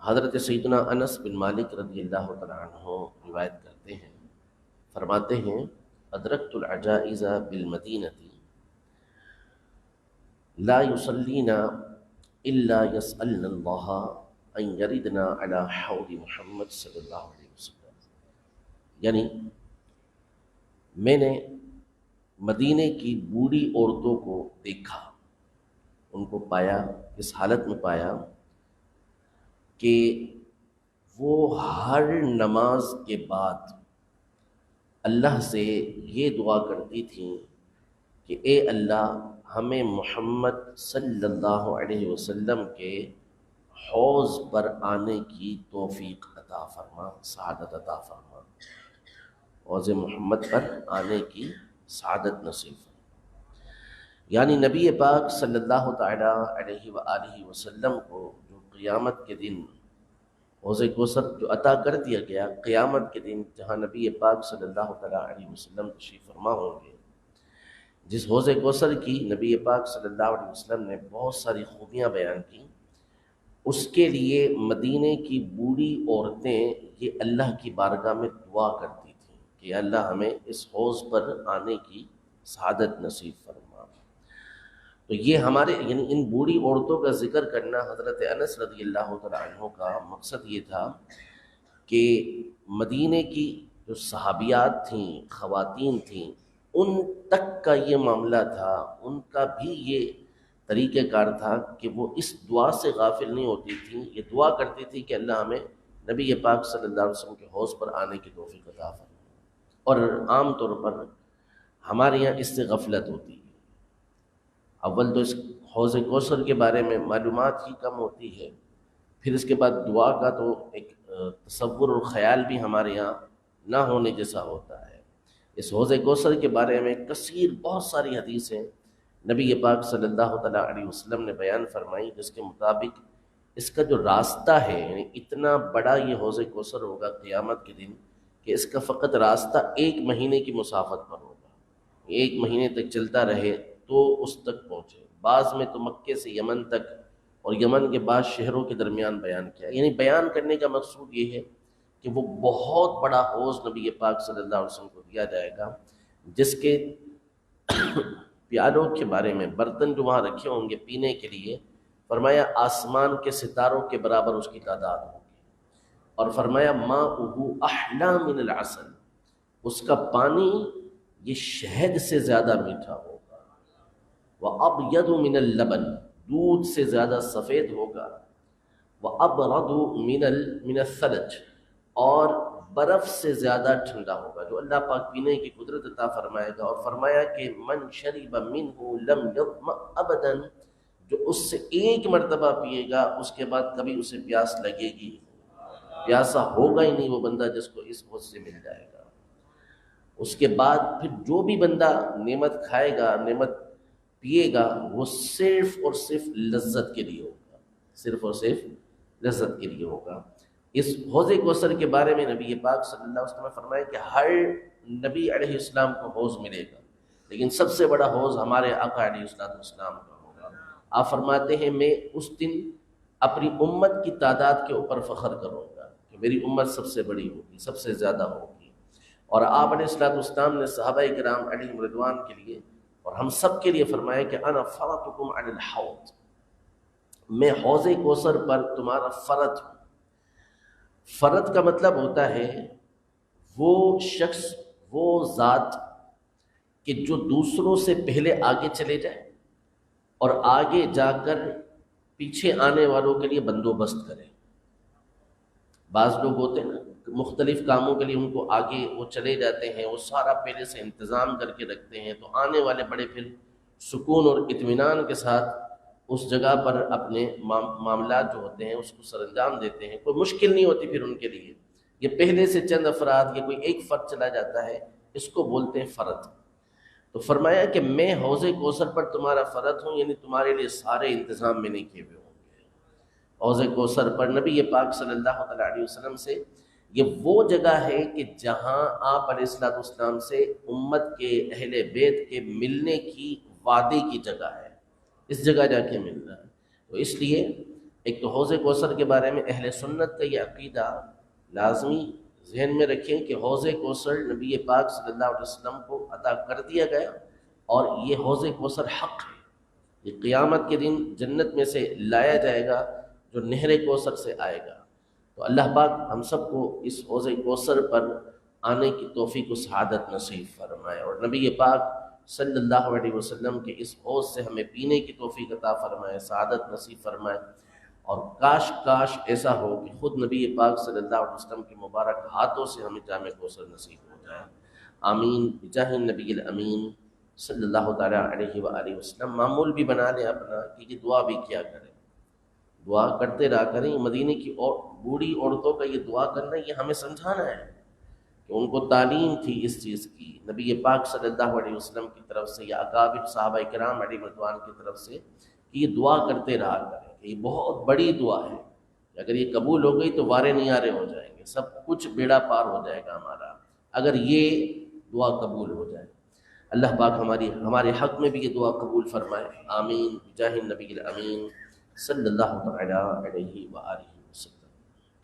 حضرت سیدنا انس بن مالک رضی اللہ تعالیٰ عنہ روایت کرتے ہیں، فرماتے ہیں ادرکت العجائز بالمدینۃ لا یصلینا الا یسألن اللہ ان یردنا علی حوض محمد صلی اللہ علیہ وسلم، یعنی میں نے مدینے کی بوڑھی عورتوں کو دیکھا، ان کو پایا، اس حالت میں پایا کہ وہ ہر نماز کے بعد اللہ سے یہ دعا کرتی تھیں کہ اے اللہ ہمیں محمد صلی اللہ علیہ وسلم کے حوض پر آنے کی توفیق عطا فرما، سعادت عطا فرما، حوض محمد پر آنے کی سعادت نصیب فرما۔ یعنی نبی پاک صلی اللہ تعالیٰ علیہ وآلہ وسلم کو جو قیامت کے دن حوض کوثر جو عطا کر دیا گیا، قیامت کے دن جہاں نبی پاک صلی اللہ تعالیٰ علیہ وسلم تشریف فرما ہوں گے، جس حوض کوثر کی نبی پاک صلی اللہ علیہ وسلم نے بہت ساری خوبیاں بیان کی، اس کے لیے مدینے کی بوڑھی عورتیں یہ اللہ کی بارگاہ میں دعا کرتی تھیں کہ یا اللہ ہمیں اس حوض پر آنے کی سعادت نصیب فرما۔ تو یہ ہمارے یعنی ان بوڑھی عورتوں کا ذکر کرنا حضرت انس رضی اللہ تعالیٰ عنہ کا مقصد یہ تھا کہ مدینے کی جو صحابیات تھیں، خواتین تھیں، ان تک کا یہ معاملہ تھا، ان کا بھی یہ طریقہ کار تھا کہ وہ اس دعا سے غافل نہیں ہوتی تھیں، یہ دعا کرتی تھی کہ اللہ ہمیں نبی پاک صلی اللہ علیہ وسلم کے حوض پر آنے کی توفیق عطا فرمائے۔ اور عام طور پر ہمارے یہاں اس سے غفلت ہوتی ہے، اول تو اس حوض کوثر کے بارے میں معلومات ہی کم ہوتی ہے، پھر اس کے بعد دعا کا تو ایک تصور اور خیال بھی ہمارے یہاں نہ ہونے جیسا ہوتا ہے۔ اس حوض کوثر کے بارے میں کثیر بہت ساری حدیثیں نبی پاک صلی اللہ تعالیٰ علیہ وسلم نے بیان فرمائی، جس کے مطابق اس کا جو راستہ ہے، یعنی اتنا بڑا یہ حوض کوثر ہوگا قیامت کے دن کہ اس کا فقط راستہ 1 مہینے کی مسافت پر ہوگا، 1 مہینے تک چلتا رہے تو اس تک پہنچے۔ بعض میں تو مکے سے یمن تک اور یمن کے بعد شہروں کے درمیان بیان کیا، یعنی بیان کرنے کا مقصود یہ ہے کہ وہ بہت بڑا حوض نبی پاک صلی اللہ علیہ وسلم کو دیا جائے گا، جس کے پیالوں کے بارے میں، برتن جو وہاں رکھے ہوں گے پینے کے لیے، فرمایا آسمان کے ستاروں کے برابر اس کی تعداد ہوگی، اور فرمایا ماؤہ احلی من العسل، اس کا پانی یہ شہد سے زیادہ میٹھا ہوگا، وَأَبْيَضُ مِنَ اللَّبَنِ، دودھ سے زیادہ سفید ہوگا، وَأَبْرَدُ مِنَ الثَّلْجِ، اور برف سے زیادہ ٹھنڈا ہوگا، جو اللہ پاک پینے کی قدرت عطا فرمائے گا۔ اور فرمایا کہ من شرب منہ لم یظمأ ابدا، جو اس سے 1 مرتبہ پیے گا اس کے بعد کبھی اسے پیاس لگے گی، پیاسا ہوگا ہی نہیں وہ بندہ جس کو اس حوض سے مل جائے گا۔ اس کے بعد پھر جو بھی بندہ نعمت کھائے گا، نعمت پیے گا، وہ صرف اور صرف لذت کے لیے ہوگا، صرف اور صرف لذت کے لیے ہوگا۔ اس حوض کوثر کے بارے میں نبی پاک صلی اللہ علیہ وسلم نے فرمایا کہ ہر نبی علیہ السلام کو حوض ملے گا، لیکن سب سے بڑا حوض ہمارے آقا علیہ السلام کا ہوگا۔ آپ فرماتے ہیں میں اس دن اپنی امت کی تعداد کے اوپر فخر کروں گا کہ میری امت سب سے بڑی ہوگی، سب سے زیادہ ہوگی۔ اور آپ علیہ السلام نے صحابہ کرام علیہم رضوان کے لیے اور ہم سب کے لیے فرمایا کہ انا فرطکم علی الحوض، میں حوض کوثر پر تمہارا فرط ہوں۔ فرد کا مطلب ہوتا ہے وہ شخص، وہ ذات کہ جو دوسروں سے پہلے آگے چلے جائے اور آگے جا کر پیچھے آنے والوں کے لیے بندوبست کرے۔ بعض لوگ ہوتے ہیں نا مختلف کاموں کے لیے ان کو آگے وہ چلے جاتے ہیں، وہ سارا پہلے سے انتظام کر کے رکھتے ہیں، تو آنے والے بڑے پھر سکون اور اطمینان کے ساتھ اس جگہ پر اپنے معاملات جو ہوتے ہیں اس کو سر انجام دیتے ہیں، کوئی مشکل نہیں ہوتی پھر ان کے لیے۔ یہ پہلے سے چند افراد یا کوئی ایک فرد چلا جاتا ہے، اس کو بولتے ہیں فرد۔ تو فرمایا کہ میں حوض کوثر پر تمہارا فرد ہوں، یعنی تمہارے لیے سارے انتظام میں نے کیے ہوئے ہوں گے۔ حوض کوثر پر نبی پاک صلی اللہ علیہ وسلم سے یہ وہ جگہ ہے کہ جہاں آپ علیہ السلام سے امت کے اہل بیت کے ملنے کی وعدے کی جگہ ہے، اس جگہ جا کے ملنا ہے۔ تو اس لیے ایک تو حوض کوثر کے بارے میں اہل سنت کا یہ عقیدہ لازمی ذہن میں رکھیں کہ حوض کوثر نبی پاک صلی اللہ علیہ وسلم کو عطا کر دیا گیا، اور یہ حوض کوثر حق ہے، یہ قیامت کے دن جنت میں سے لایا جائے گا جو نہر کوثر سے آئے گا۔ تو اللہ پاک ہم سب کو اس حوض کوثر پر آنے کی توفیق و سعادت نصیب فرمائے، اور نبی پاک صلی اللہ علیہ وسلم کے اس حوض سے ہمیں پینے کی توفیق عطا فرمائے، سعادت نصیب فرمائے، اور کاش ایسا ہو کہ خود نبی پاک صلی اللہ علیہ وسلم کے مبارک ہاتھوں سے ہمیں جام کوثر نصیب ہو جائے۔ آمین بجاہ النبی الامین صلی اللہ تعالیٰ علیہ وآلہ وسلم۔ معمول بھی بنا لیں اپنا کہ یہ دعا بھی کیا کریں، دعا کرتے رہا کریں۔ مدینے کی بوڑھی عورتوں کا یہ دعا کرنا، یہ ہمیں سمجھانا ہے کہ ان کو تعلیم تھی اس چیز کی نبی پاک صلی اللہ علیہ وسلم کی طرف سے یا اکابر صحابہ کرام علیہ رضوان کی طرف سے، کہ یہ دعا کرتے رہا کریں کہ یہ بہت بڑی دعا ہے، اگر یہ قبول ہو گئی تو وارے نیارے ہو جائیں گے، سب کچھ بیڑا پار ہو جائے گا ہمارا اگر یہ دعا قبول ہو جائے۔ اللہ پاک ہمارے حق میں بھی یہ دعا قبول فرمائے، آمین بجاہ النبی الامین صلی اللہ تعالیٰ علیہ وآلہ